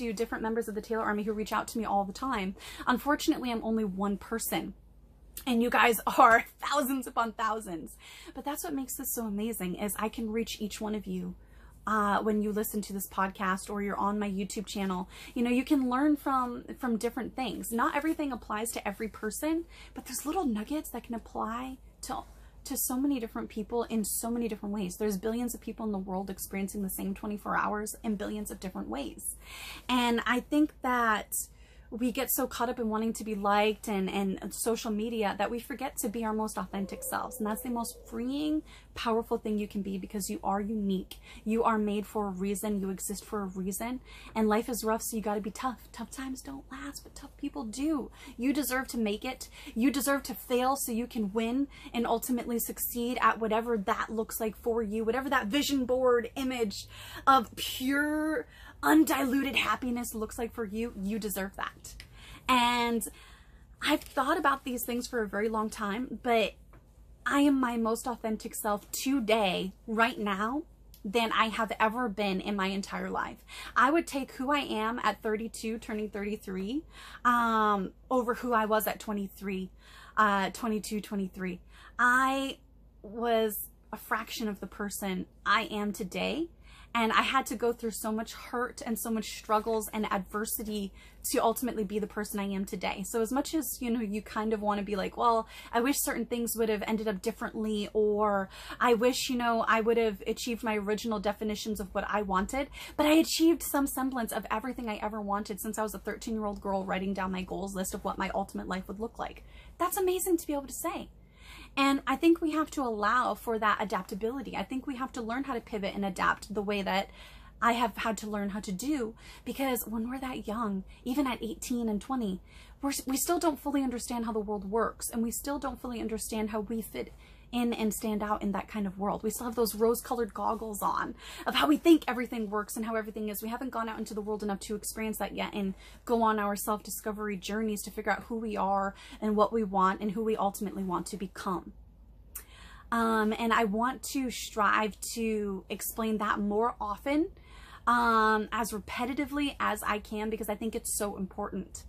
to different members of the Taeler Army who reach out to me all the time. Unfortunately, I'm only one person. And you guys are thousands upon thousands. But that's what makes this so amazing, is I can reach each one of you when you listen to this podcast or you're on my YouTube channel. You know, you can learn from different things. Not everything applies to every person, but there's little nuggets that can apply to so many different people in so many different ways. There's billions of people in the world experiencing the same 24 hours in billions of different ways. And I think that we get so caught up in wanting to be liked and social media that we forget to be our most authentic selves. And that's the most freeing, powerful thing you can be, because you are unique. You are made for a reason. You exist for a reason. And life is rough, so you got to be tough. Tough times don't last, but tough people do. You deserve to make it. You deserve to fail so you can win and ultimately succeed at whatever that looks like for you, whatever that vision board image of pure, undiluted happiness looks like for you. You deserve that. And I've thought about these things for a very long time, but I am my most authentic self today, right now, than I have ever been in my entire life. I would take who I am at 32, turning 33, over who I was at 22, 23. I was a fraction of the person I am today. And I had to go through so much hurt and so much struggles and adversity to ultimately be the person I am today. So as much as, you know, you kind of want to be like, well, I wish certain things would have ended up differently, or I wish, you know, I would have achieved my original definitions of what I wanted, but I achieved some semblance of everything I ever wanted since I was a 13-year-old girl writing down my goals list of what my ultimate life would look like. That's amazing to be able to say. And I think we have to allow for that adaptability. I think we have to learn how to pivot and adapt the way that I have had to learn how to do, because when we're that young, even at 18 and 20, we still don't fully understand how the world works, and we still don't fully understand how we fit in and stand out in that kind of world. We still have those rose-colored goggles on of how we think everything works and how everything is. We haven't gone out into the world enough to experience that yet and go on our self-discovery journeys to figure out who we are and what we want and who we ultimately want to become. And I want to strive to explain that more often, as repetitively as I can, because I think it's so important.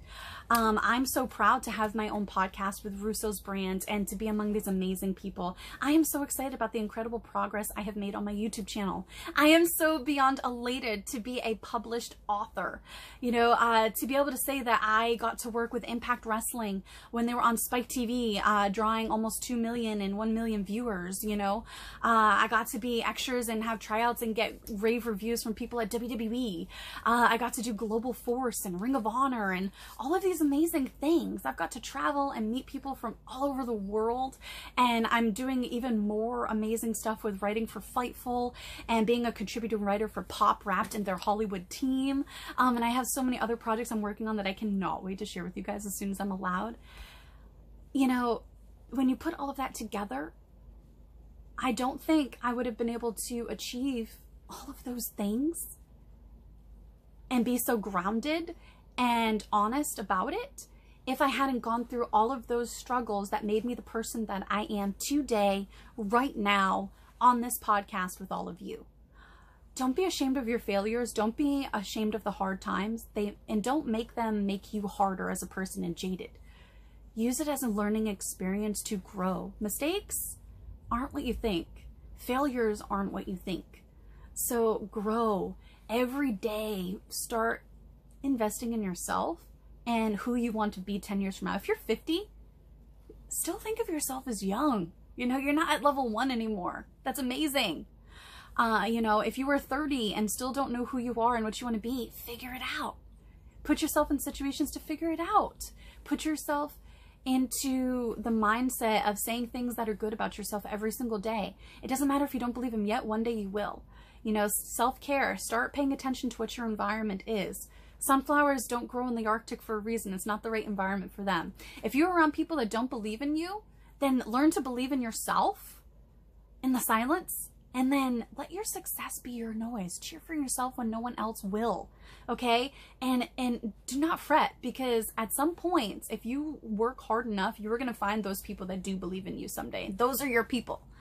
I'm so proud to have my own podcast with Russo's brand and to be among these amazing people. I am so excited about the incredible progress I have made on my YouTube channel. I am so beyond elated to be a published author. You know, to be able to say that I got to work with Impact Wrestling when they were on Spike TV, drawing almost 2 million and 1 million viewers, you know. I got to be extras and have tryouts and get rave reviews from people at WWE. I got to do Global Force and Ring of Honor and all of these amazing things. I've got to travel and meet people from all over the world, and I'm doing even more amazing stuff with writing for Fightful and being a contributing writer for Pop Wrapped and their Hollywood team. And I have so many other projects I'm working on that I cannot wait to share with you guys as soon as I'm allowed. You know, when you put all of that together, I don't think I would have been able to achieve all of those things and be so grounded and honest about it if I hadn't gone through all of those struggles that made me the person that I am today, right now, on this podcast with all of you. Don't be ashamed of your failures. Don't be ashamed of the hard times. And don't make them make you harder as a person and jaded. Use it as a learning experience to grow. Mistakes aren't what you think. Failures aren't what you think. So grow every day. Start investing in yourself and who you want to be 10 years from now. If you're 50, still think of yourself as young. You know, you're not at level 1 anymore. That's amazing. You know, if you were 30 and still don't know who you are and what you want to be, figure it out. Put yourself in situations to figure it out. Put yourself into the mindset of saying things that are good about yourself every single day. It doesn't matter if you don't believe them yet, one day you will. You know, self-care, start paying attention to what your environment is. Sunflowers don't grow in the Arctic for a reason. It's not the right environment for them. If you're around people that don't believe in you, then learn to believe in yourself in the silence, and then let your success be your noise. Cheer for yourself when no one else will, okay? And do not fret, because at some point, if you work hard enough, you're going to find those people that do believe in you someday. Those are your people.